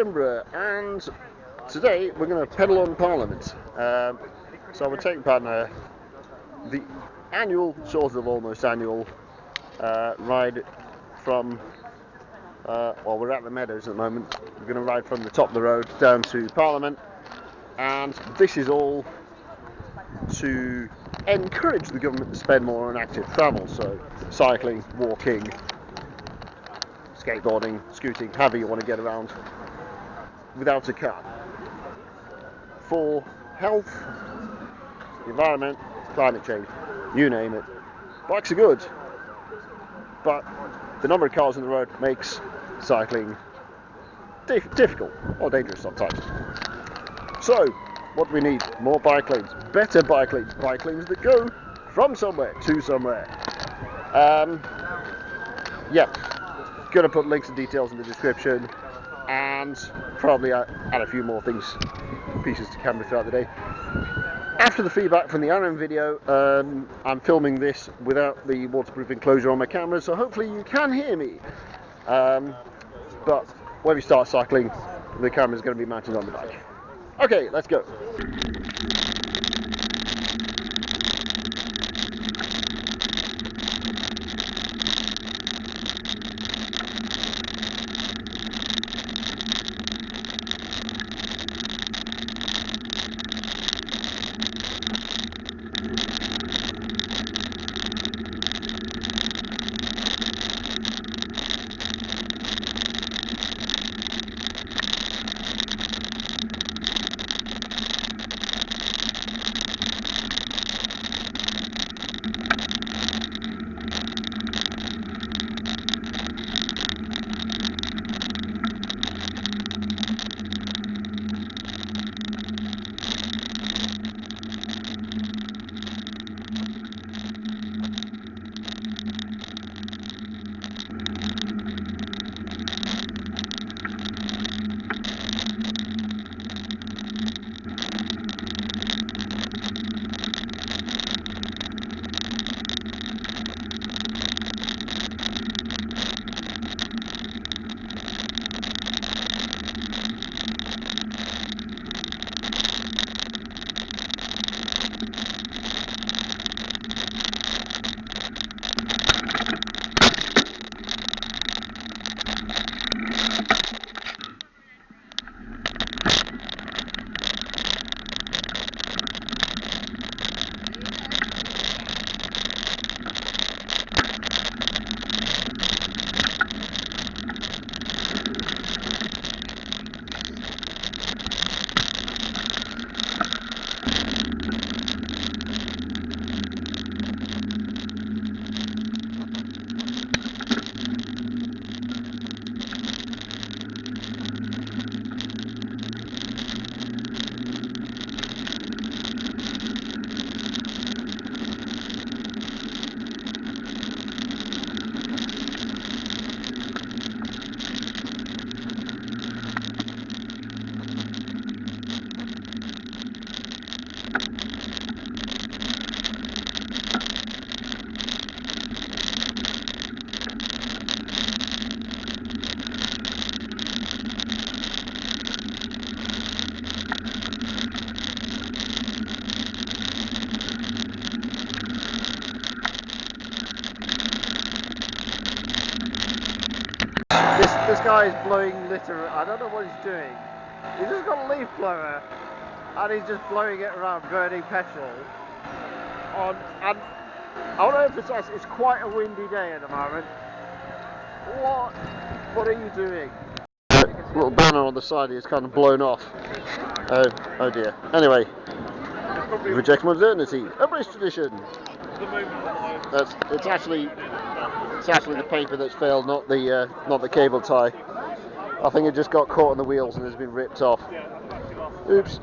Edinburgh, and today we're going to pedal on Parliament. So we're taking part in the annual, sort of almost annual, ride from, well, we're at the Meadows at the moment. We're going to ride from the top of the road down to Parliament, and this is all to encourage the government to spend more on active travel, so cycling, walking, skateboarding, scooting, however you want to get around without a car. For health, the environment, climate change, you name it. Bikes are good, but the number of cars on the road makes cycling difficult or dangerous sometimes. So, what do we need? More bike lanes, better bike lanes that go from somewhere to somewhere. Gonna put links and details in the description, and probably add a few more pieces to camera throughout the day. After the feedback from the Aaron video, I'm filming this without the waterproof enclosure on my camera, so hopefully you can hear me. But when we start cycling, the camera's going to be mounted on the bike. Okay, let's go. This guy is blowing litter. I don't know what he's doing. He's just got a leaf blower and he's just blowing it around, burning petrol. And I want to emphasise, it's quite a windy day at the moment. What are you doing? Little banner on the side is kind of blown off. Oh dear. Anyway, reject modernity, a British tradition. It's actually the paper that's failed, not the cable tie. I think it just got caught on the wheels and has been ripped off. Oops.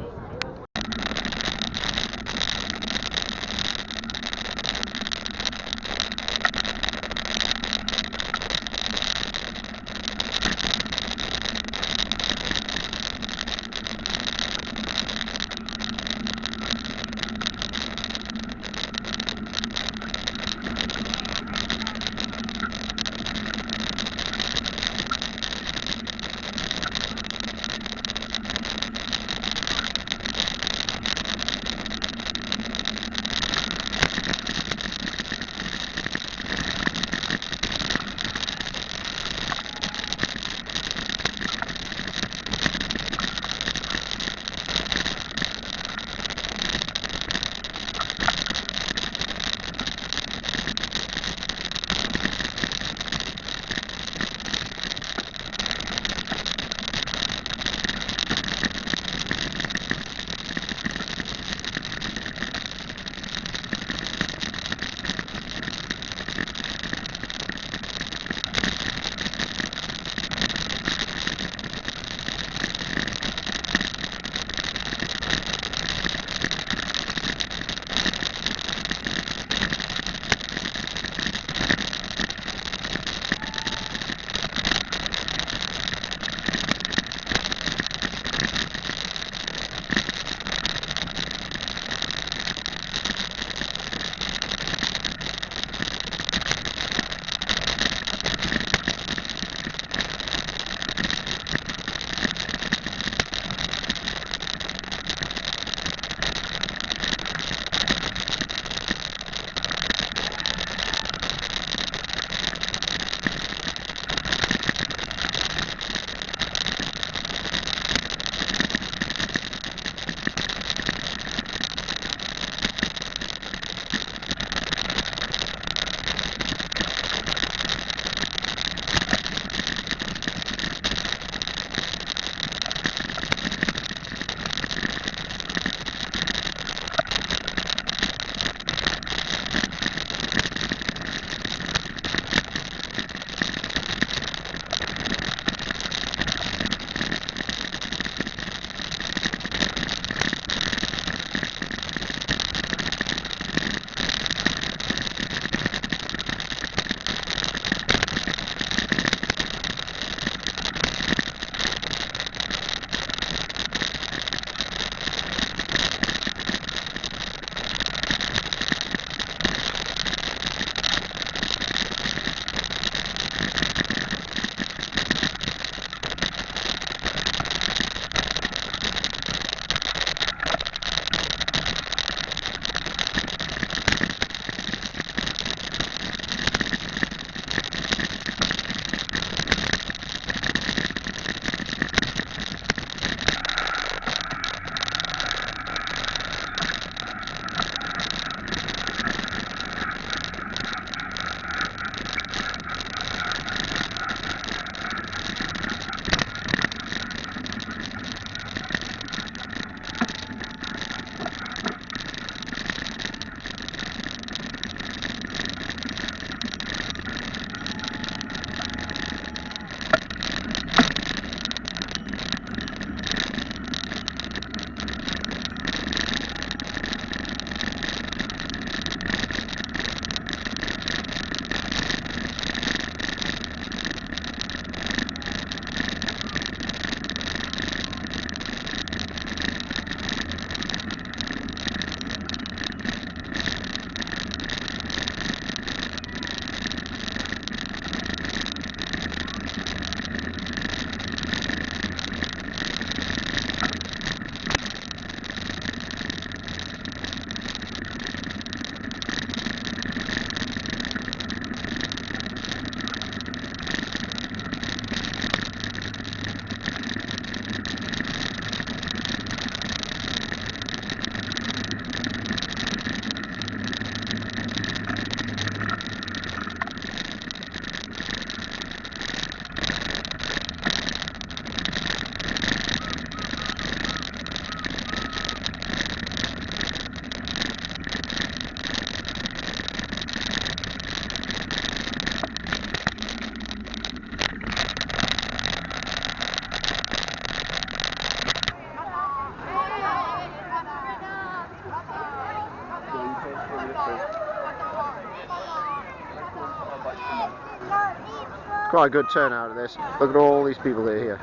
quite a good turnout of this. Look at all these people that are here.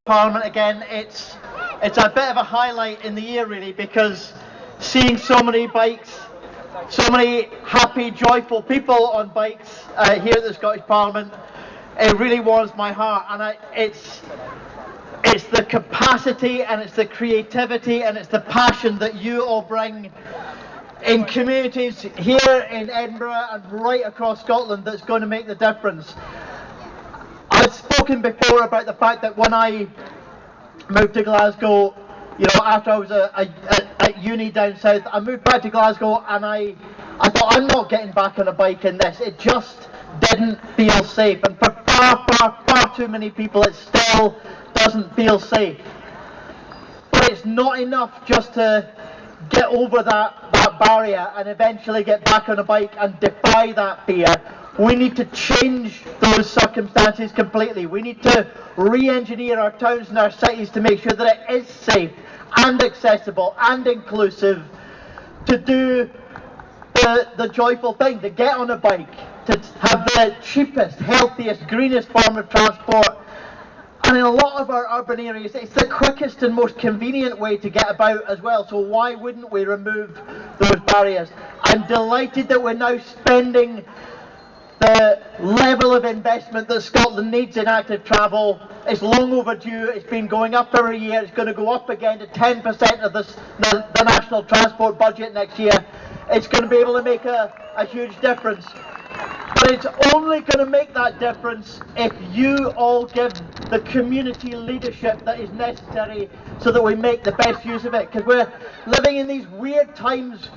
Parliament again, it's a bit of a highlight in the year really, because seeing so many bikes, so many happy, joyful people on bikes here at the Scottish Parliament, it really warms my heart. And it's the capacity and it's the creativity and it's the passion that you all bring in communities here in Edinburgh and right across Scotland that's going to make the difference. I've spoken before about the fact that when I moved to Glasgow, you know, after I was at uni down south, I moved back to Glasgow and I thought, I'm not getting back on a bike in this. It just didn't feel safe, and for far too many people it still doesn't feel safe. But it's not enough just to get over that barrier and eventually get back on a bike and defy that fear. We need to change those circumstances completely. We need to re-engineer our towns and our cities to make sure that it is safe and accessible and inclusive, to do the joyful thing, to get on a bike, to have the cheapest, healthiest, greenest form of transport. And in a lot of our urban areas, it's the quickest and most convenient way to get about as well. So why wouldn't we remove those barriers? I'm delighted that we're now spending the level of investment that Scotland needs in active travel. It's long overdue. It's been going up every year. It's going to go up again to 10% of the national transport budget next year. It's going to be able to make a huge difference. But it's only going to make that difference if you all give the community leadership that is necessary so that we make the best use of it. Because we're living in these weird times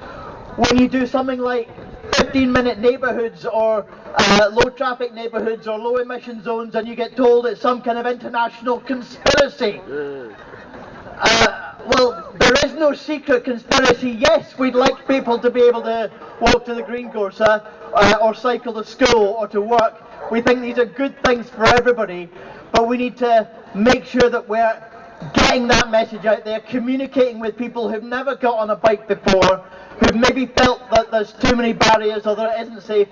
when you do something like 15-minute neighbourhoods or low traffic neighbourhoods or low emission zones, and you get told it's some kind of international conspiracy. Well, there is no secret conspiracy. Yes, we'd like people to be able to walk to the greencourse or cycle to school or to work. We think these are good things for everybody, but we need to make sure that we're getting that message out there, communicating with people who've never got on a bike before, who've maybe felt that there's too many barriers or that it isn't safe,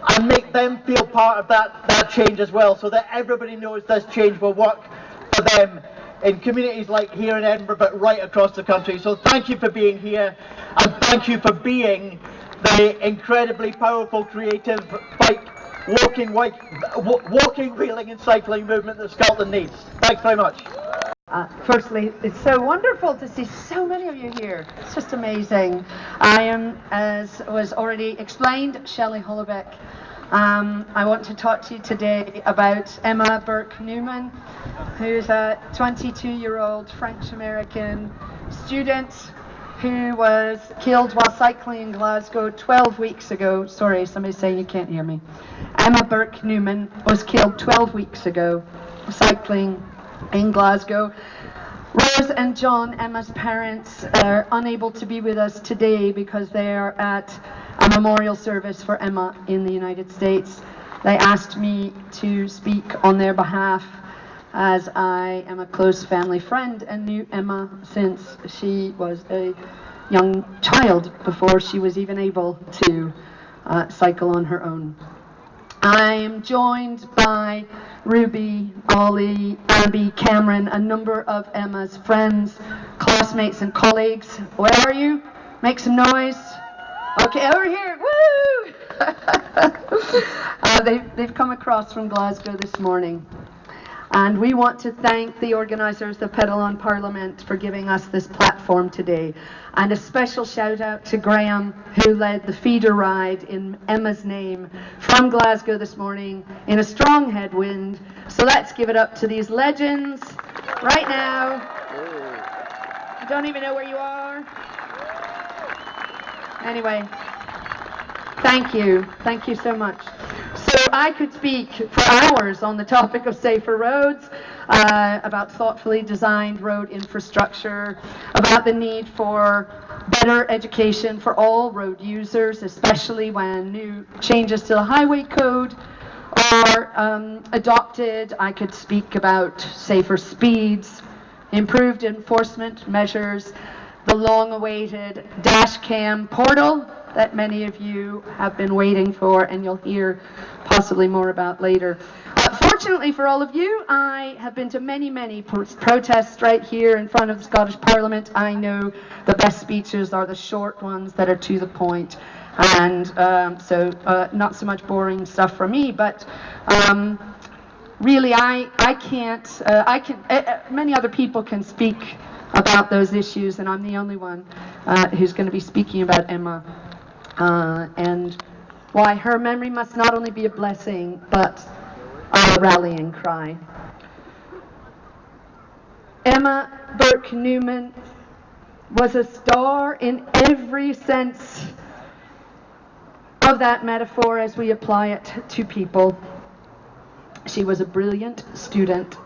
and make them feel part of that change as well, so that everybody knows this change will work for them in communities like here in Edinburgh, but right across the country. So thank you for being here, and thank you for being the incredibly powerful, creative bike, walking, wheeling and cycling movement that Scotland needs. Thanks very much. Firstly, it's so wonderful to see so many of you here. It's just amazing. I am, as was already explained, Shelley Hollebeck. I want to talk to you today about Emma Burke-Newman, who's a 22-year-old French-American student who was killed while cycling in Glasgow 12 weeks ago. Sorry, somebody's saying you can't hear me. Emma Burke-Newman was killed 12 weeks ago cycling in Glasgow. Rose and John, Emma's parents, are unable to be with us today because they are at a memorial service for Emma in the United States. They asked me to speak on their behalf, as I am a close family friend and knew Emma since she was a young child, before she was even able to cycle on her own. I am joined by Ruby, Ollie, Abby, Cameron, a number of Emma's friends, classmates and colleagues. Where are you? Make some noise. Okay, over here. Woo! They've come across from Glasgow this morning. And we want to thank the organisers of Pedal on Parliament for giving us this platform today. And a special shout out to Graham, who led the feeder ride in Emma's name from Glasgow this morning in a strong headwind. So let's give it up to these legends right now. I don't even know where you are. Anyway, thank you. Thank you so much. So I could speak for hours on the topic of safer roads, about thoughtfully designed road infrastructure, about the need for better education for all road users, especially when new changes to the highway code are adopted. I could speak about safer speeds, improved enforcement measures, the long-awaited dash cam portal that many of you have been waiting for, and you'll hear possibly more about later. Fortunately for all of you, I have been to many protests right here in front of the Scottish Parliament. I know the best speeches are the short ones that are to the point, and so not so much boring stuff for me, but really I can't, many other people can speak about those issues, and I'm the only one who's going to be speaking about Emma, and why her memory must not only be a blessing, but a rallying cry. Emma Burke Newman was a star in every sense of that metaphor as we apply it to people. She was a brilliant student.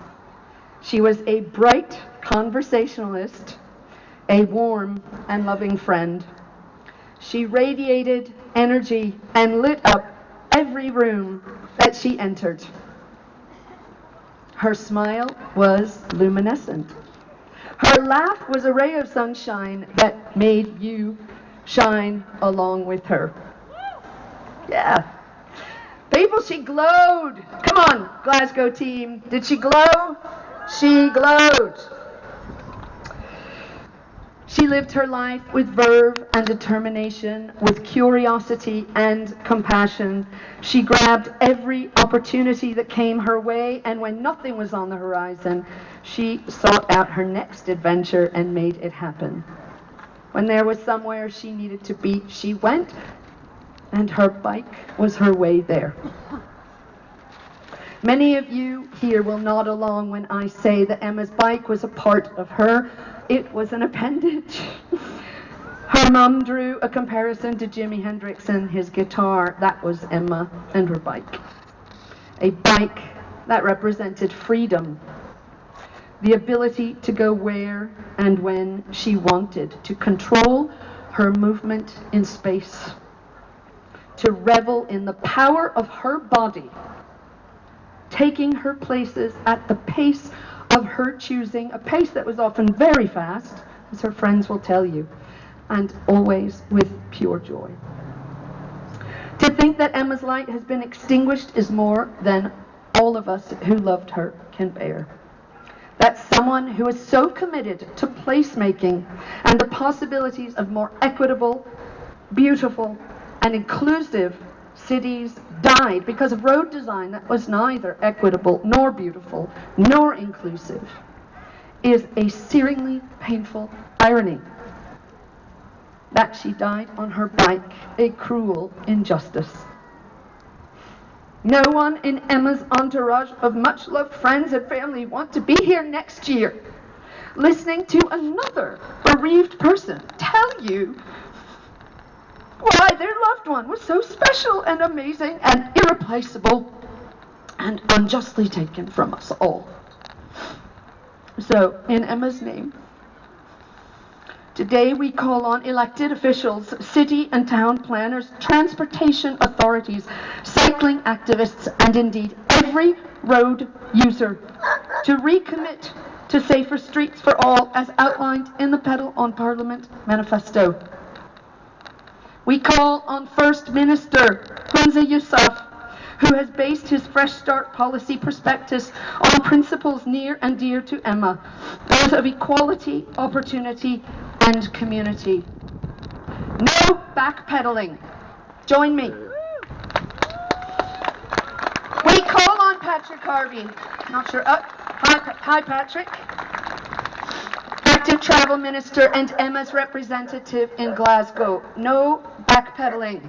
She was a bright conversationalist, a warm and loving friend. She radiated energy and lit up every room that she entered. Her smile was luminescent. Her laugh was a ray of sunshine that made you shine along with her. Yeah. People, she glowed. Come on, Glasgow team. Did she glow? She glowed. She lived her life with verve and determination, with curiosity and compassion. She grabbed every opportunity that came her way, and when nothing was on the horizon, she sought out her next adventure and made it happen. When there was somewhere she needed to be, she went, and her bike was her way there. Many of you here will nod along when I say that Emma's bike was a part of her. It was an appendage. Her mum drew a comparison to Jimi Hendrix and his guitar. That was Emma and her bike. A bike that represented freedom, the ability to go where and when she wanted, to control her movement in space, to revel in the power of her body, taking her places at the pace of her choosing, a pace that was often very fast, as her friends will tell you, and always with pure joy. To think that Emma's light has been extinguished is more than all of us who loved her can bear. That someone who is so committed to placemaking and the possibilities of more equitable, beautiful, and inclusive cities died because of road design that was neither equitable nor beautiful nor inclusive is a searingly painful irony. That she died on her bike, a cruel injustice. No one in Emma's entourage of much-loved friends and family want to be here next year listening to another bereaved person tell you why their loved one was so special and amazing and irreplaceable and unjustly taken from us all. So, in Emma's name, today we call on elected officials, city and town planners, transportation authorities, cycling activists, and indeed every road user to recommit to safer streets for all as outlined in the Pedal on Parliament manifesto. We call on First Minister Hamza Yousaf, who has based his Fresh Start policy prospectus on principles near and dear to Emma, those of equality, opportunity, and community. No backpedaling. Join me. We call on Patrick Harvie. Not sure. Hi, Patrick. Active Travel Minister and Emma's representative in Glasgow. No backpedaling.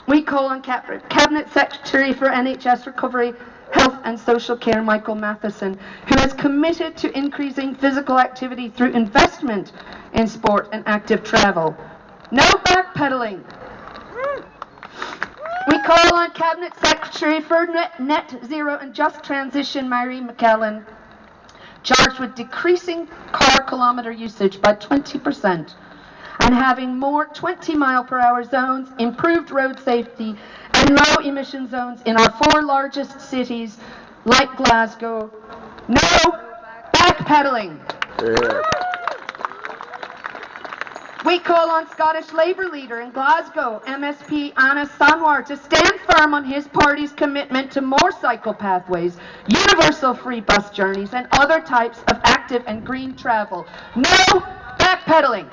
We call on Cabinet Secretary for NHS Recovery, Health and Social Care, Michael Matheson, who is committed to increasing physical activity through investment in sport and active travel. No backpedaling. We call on Cabinet Secretary for Net Zero and Just Transition, Mary McKellen, charged with decreasing car kilometre usage by 20% and having more 20-mile-per-hour zones, improved road safety, and low emission zones in our 4 largest cities like Glasgow. No backpedaling. We call on Scottish Labour leader in Glasgow, MSP Anna Sanwar, to stand firm on his party's commitment to more cycle pathways, universal free bus journeys, and other types of active and green travel. No backpedalling.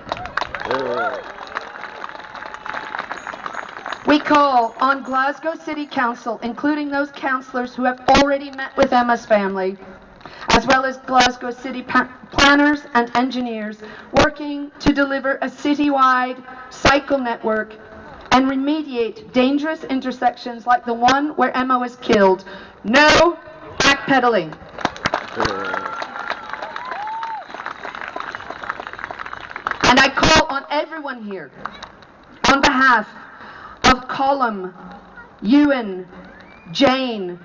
We call on Glasgow City Council, including those councillors who have already met with Emma's family, as well as Glasgow City planners and engineers, working to deliver a citywide cycle network and remediate dangerous intersections like the one where Emma was killed. No backpedalling. And I call on everyone here, on behalf of Colum, Ewan, Jane,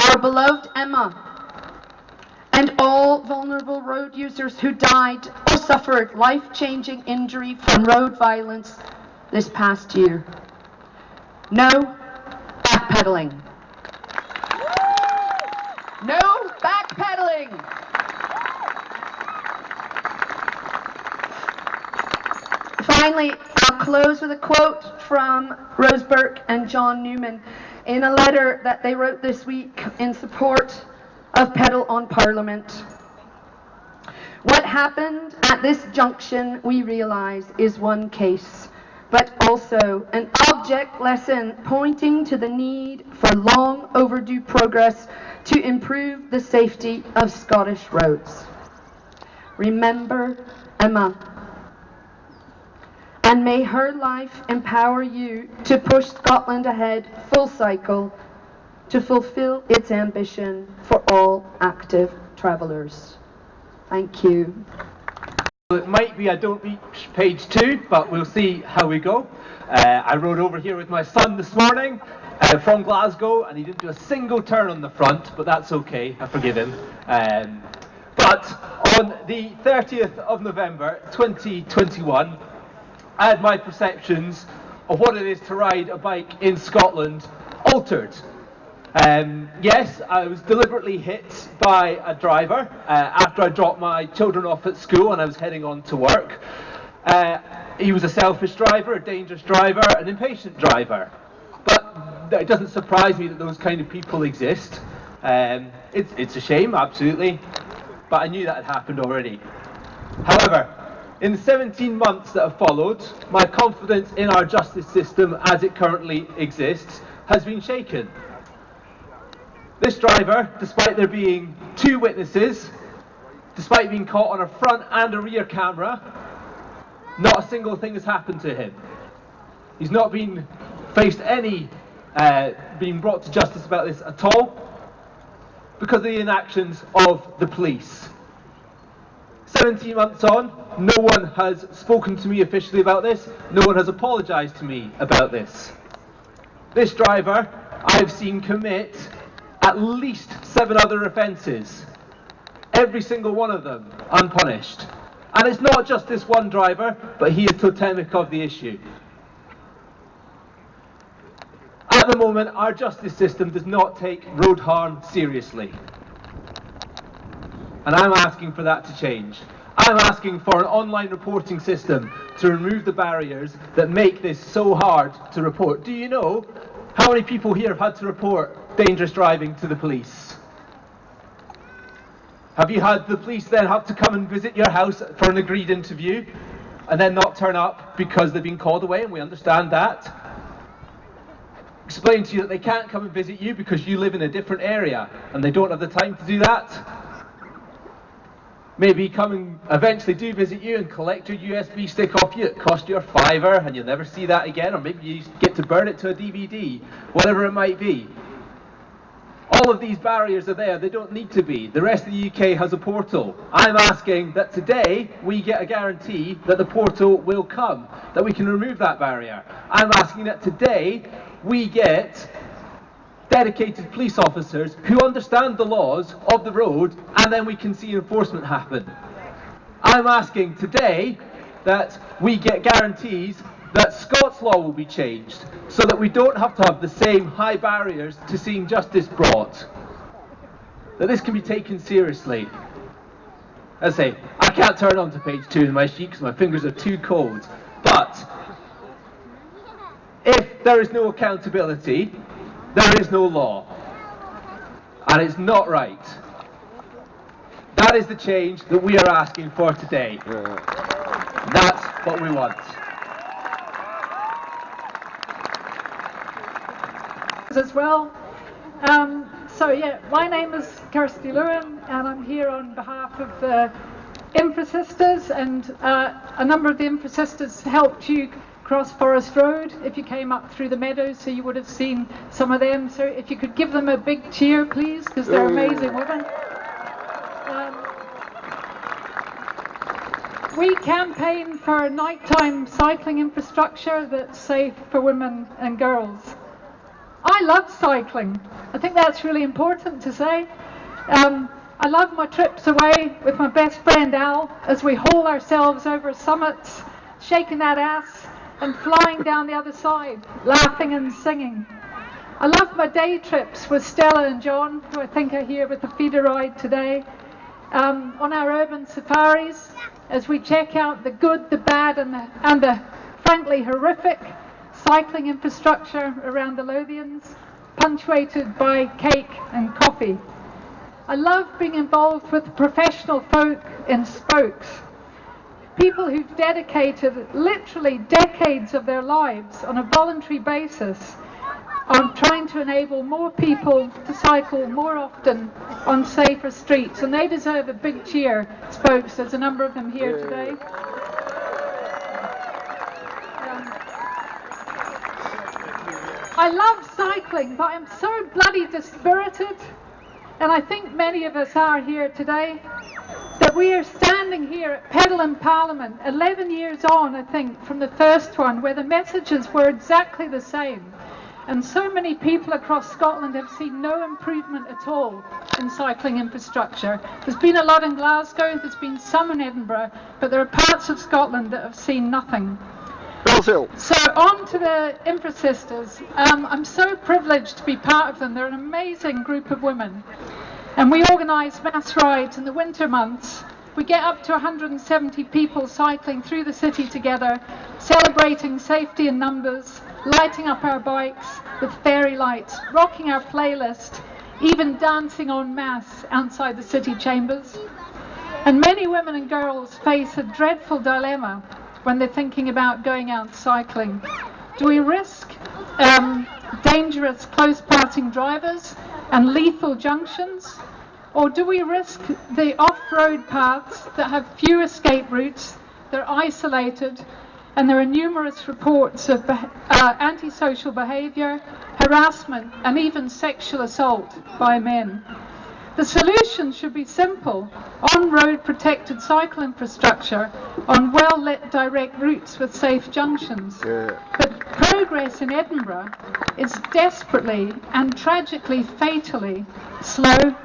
our beloved Emma, and all vulnerable road users who died or suffered life-changing injury from road violence this past year. No backpedaling. No backpedaling. Finally, I'll close with a quote from Rose Burke and John Newman in a letter that they wrote this week in support of Pedal on Parliament. What happened at this junction, we realise, is one case, but also an object lesson pointing to the need for long overdue progress to improve the safety of Scottish roads. Remember Emma, and may her life empower you to push Scotland ahead full cycle to fulfil its ambition for all active travellers. Thank you. It might be I don't reach page 2, but we'll see how we go. I rode over here with my son this morning from Glasgow, and he didn't do a single turn on the front, but that's okay, I forgive him. But on the 30th of November 2021, I had my perceptions of what it is to ride a bike in Scotland altered. Yes, I was deliberately hit by a driver after I dropped my children off at school and I was heading on to work. He was a selfish driver, a dangerous driver, an impatient driver. But it doesn't surprise me that those kind of people exist. It's a shame, absolutely, but I knew that had happened already. However, in the 17 months that have followed, my confidence in our justice system as it currently exists has been shaken. This driver, despite there being 2 witnesses, despite being caught on a front and a rear camera, not a single thing has happened to him. He's not been faced any being brought to justice about this at all because of the inactions of the police. 17 months on, no one has spoken to me officially about this, no one has apologised to me about this. This driver I've seen commit at least 7 other offences, every single one of them unpunished. And it's not just this one driver, but he is totemic of the issue. At the moment, our justice system does not take road harm seriously. And I'm asking for that to change. I'm asking for an online reporting system to remove the barriers that make this so hard to report. Do you know how many people here have had to report dangerous driving to the police? Have you had the police then have to come and visit your house for an agreed interview and then not turn up because they've been called away, and we understand that? Explain to you that they can't come and visit you because you live in a different area and they don't have the time to do that? Maybe come and eventually do visit you and collect your USB stick off you. It cost you a £5 and you'll never see that again, or maybe you get to burn it to a DVD, whatever it might be. All of these barriers are there, they don't need to be. The rest of the UK has a portal. I'm asking that today we get a guarantee that the portal will come, that we can remove that barrier. I'm asking that today we get dedicated police officers who understand the laws of the road, and then we can see enforcement happen. I'm asking today that we get guarantees that Scots law will be changed so that we don't have to have the same high barriers to seeing justice brought. That this can be taken seriously. As I say, I can't turn on to page 2 in my sheet because my fingers are too cold. But if there is no accountability, there is no law. And it's not right. That is the change that we are asking for today. That's what we want. As well. My name is Kirsty Lewin, and I'm here on behalf of the Infra Sisters, and a number of the Infra Sisters helped you cross Forest Road if you came up through the Meadows, so you would have seen some of them. So if you could give them a big cheer, please, because they're amazing women. We campaign for nighttime cycling infrastructure that's safe for women and girls. I love cycling. I think that's really important to say. I love my trips away with my best friend Al as we haul ourselves over summits, shaking that ass and flying down the other side, laughing and singing. I love my day trips with Stella and John, who I think are here with the feeder ride today, on our urban safaris as we check out the good, the bad and the frankly horrific cycling infrastructure around the Lothians, punctuated by cake and coffee. I love being involved with professional folk in spokes, people who've dedicated literally decades of their lives on a voluntary basis on trying to enable more people to cycle more often on safer streets, and they deserve a big cheer, spokes. There's a number of them here today. I love cycling, but I'm so bloody dispirited, and I think many of us are here today, that we are standing here at Pedal in Parliament 11 years on, I think, from the first one, where the messages were exactly the same. And so many people across Scotland have seen no improvement at all in cycling infrastructure. There's been a lot in Glasgow, there's been some in Edinburgh, but there are parts of Scotland that have seen nothing. So on to the Infra Sisters. I'm so privileged to be part of them. They're an amazing group of women. And we organise mass rides in the winter months. We get up to 170 people cycling through the city together, celebrating safety in numbers, lighting up our bikes with fairy lights, rocking our playlist, even dancing en masse outside the city chambers. And many women and girls face a dreadful dilemma when they're thinking about going out cycling. Do we risk dangerous close-passing drivers and lethal junctions? Or do we risk the off-road paths that have few escape routes, they're isolated, and there are numerous reports of antisocial behaviour, harassment, and even sexual assault by men? The solution should be simple: on-road protected cycle infrastructure on well-lit direct routes with safe junctions. But progress in Edinburgh is desperately and tragically fatally slow.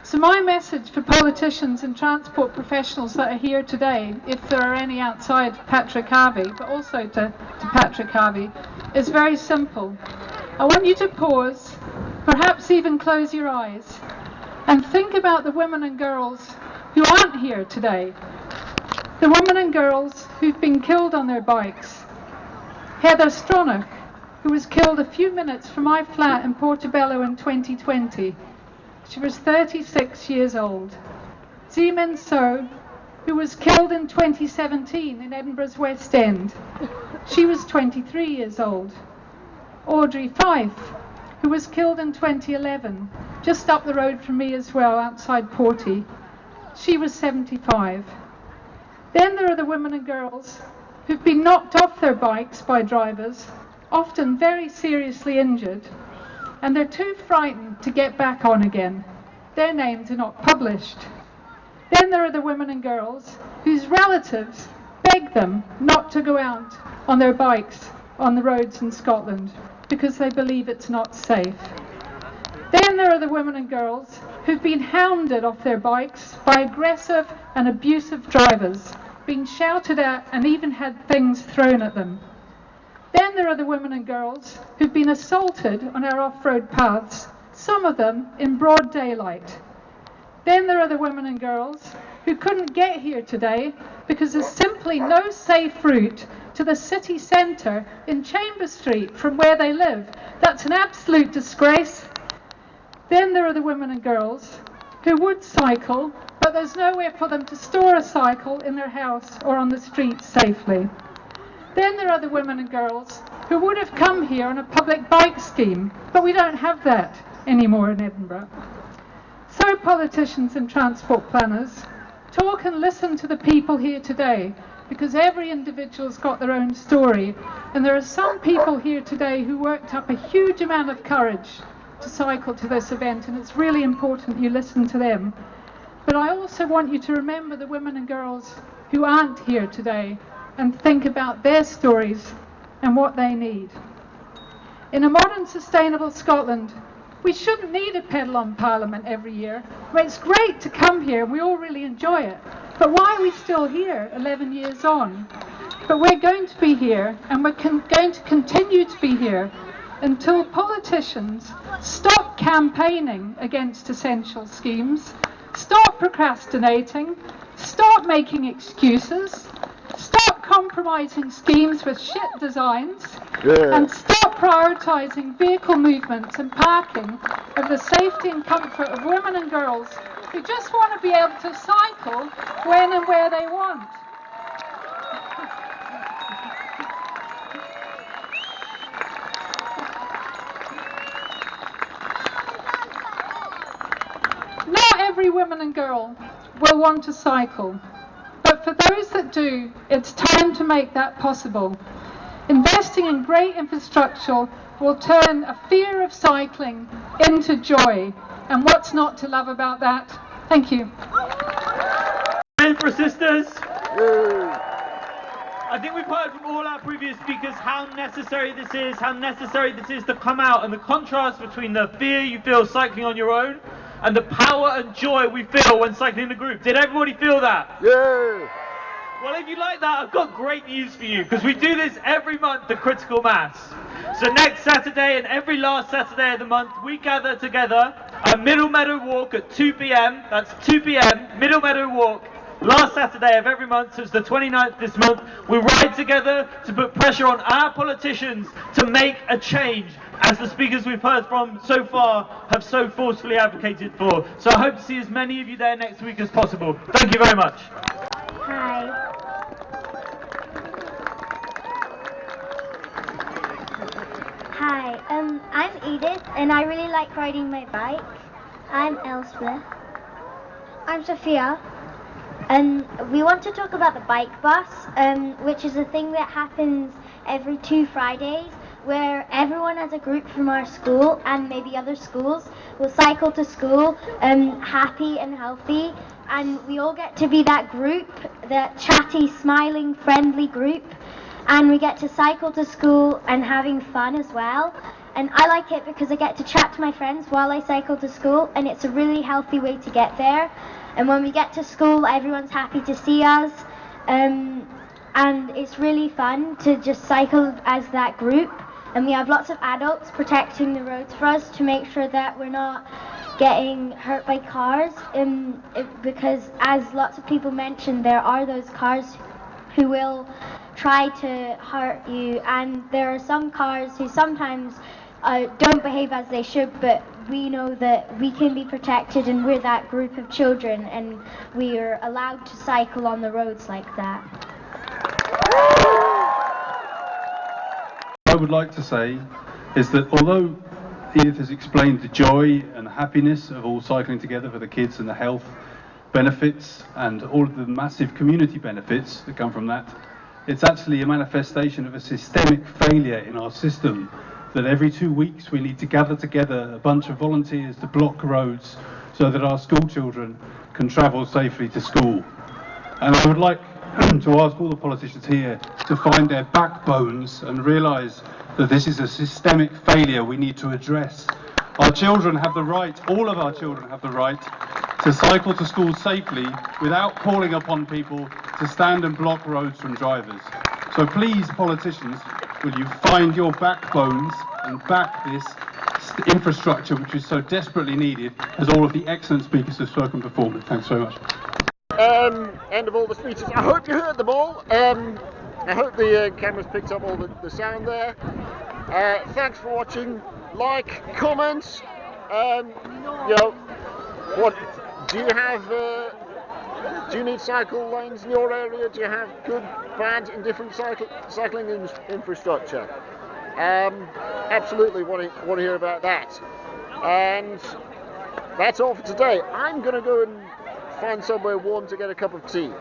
So my message for politicians and transport professionals that are here today, if there are any outside Patrick Harvie, but also to Patrick Harvie, is very simple. I want you to pause, perhaps even close your eyes, and think about the women and girls who aren't here today. The women and girls who've been killed on their bikes. Heather Stronach, who was killed a few minutes from my flat in Portobello in 2020. She was 36 years old. Zeeman So, who was killed in 2017 in Edinburgh's West End. She was 23 years old. Audrey Fife, who was killed in 2011, just up the road from me as well, outside Porty. She was 75. Then there are the women and girls who've been knocked off their bikes by drivers, often very seriously injured, and they're too frightened to get back on again. Their names are not published. Then there are the women and girls whose relatives beg them not to go out on their bikes on the roads in Scotland because they believe it's not safe. Then there are the women and girls who've been hounded off their bikes by aggressive and abusive drivers, been shouted at and even had things thrown at them. Then there are the women and girls who've been assaulted on our off-road paths, some of them in broad daylight. Then there are the women and girls who couldn't get here today because there's simply no safe route to the city centre in Chambers Street from where they live. That's an absolute disgrace. Then there are the women and girls who would cycle, but there's nowhere for them to store a cycle in their house or on the street safely. Then there are the women and girls who would have come here on a public bike scheme, but we don't have that anymore in Edinburgh. So politicians and transport planners, talk and listen to the people here today, because every individual's got their own story, and there are some people here today who worked up a huge amount of courage to cycle to this event, and it's really important you listen to them. But I also want you to remember the women and girls who aren't here today and think about their stories and what they need. In a modern, sustainable Scotland, we shouldn't need a pedal on Parliament every year. I mean, it's great to come here, we all really enjoy it. But why are we still here 11 years on? But we're going to be here, and we're going to continue to be here until politicians stop campaigning against essential schemes, stop procrastinating, stop making excuses, stop compromising schemes with shit designs, and stop prioritising vehicle movements and parking of the safety and comfort of women and girls who just want to be able to cycle when and where they want. Not every woman and girl will want to cycle, but for those that do, it's time to make that possible. Investing in great infrastructure will turn a fear of cycling into joy, and what's not to love about that? Thank you. And for sisters, I think we've heard from all our previous speakers how necessary this is to come out, and the contrast between the fear you feel cycling on your own and the power and joy we feel when cycling in a group. Did everybody feel that? Yeah. Well, if you like that, I've got great news for you, because we do this every month at Critical Mass. So next Saturday and every last Saturday of the month, we gather together at Middle Meadow Walk at 2 p.m. That's 2 p.m, Middle Meadow Walk. Last Saturday of every month, so it's the 29th this month, we ride together to put pressure on our politicians to make a change, as the speakers we've heard from so far have so forcefully advocated for. So I hope to see as many of you there next week as possible. Thank you very much. Hi. Hi, I'm Edith, and I really like riding my bike. I'm Elspeth. I'm Sophia. We want to talk about the bike bus, which is a thing that happens every 2 Fridays, where everyone as a group from our school and maybe other schools will cycle to school happy and healthy, and we all get to be that group, that chatty, smiling, friendly group, and we get to cycle to school and having fun as well. And I like it because I get to chat to my friends while I cycle to school, and it's a really healthy way to get there. And when we get to school, everyone's happy to see us, and it's really fun to just cycle as that group. And we have lots of adults protecting the roads for us to make sure that we're not getting hurt by cars, because as lots of people mentioned, there are those cars who will try to hurt you, and there are some cars who sometimes don't behave as they should, but we know that we can be protected, and we're that group of children, and we are allowed to cycle on the roads like that. What I would like to say is that although Edith has explained the joy and happiness of all cycling together for the kids and the health benefits and all of the massive community benefits that come from that, it's actually a manifestation of a systemic failure in our system, that every 2 weeks we need to gather together a bunch of volunteers to block roads so that our school children can travel safely to school. And I would like to ask all the politicians here to find their backbones and realise that this is a systemic failure we need to address. Our children have the right, all of our children have the right, to cycle to school safely without calling upon people to stand and block roads from drivers. So please, politicians, will you find your backbones and back this infrastructure which is so desperately needed, as all of the excellent speakers have spoken before me. Thanks very much. End of all the speeches. I hope you heard them all. I hope the cameras picked up all the sound there. Thanks for watching. Like, comment. What do you have? Do you need cycle lanes in your area? Do you have good, bad, indifferent cycling infrastructure? Absolutely want to hear about that. And that's all for today. I'm going to go and find somewhere warm to get a cup of tea.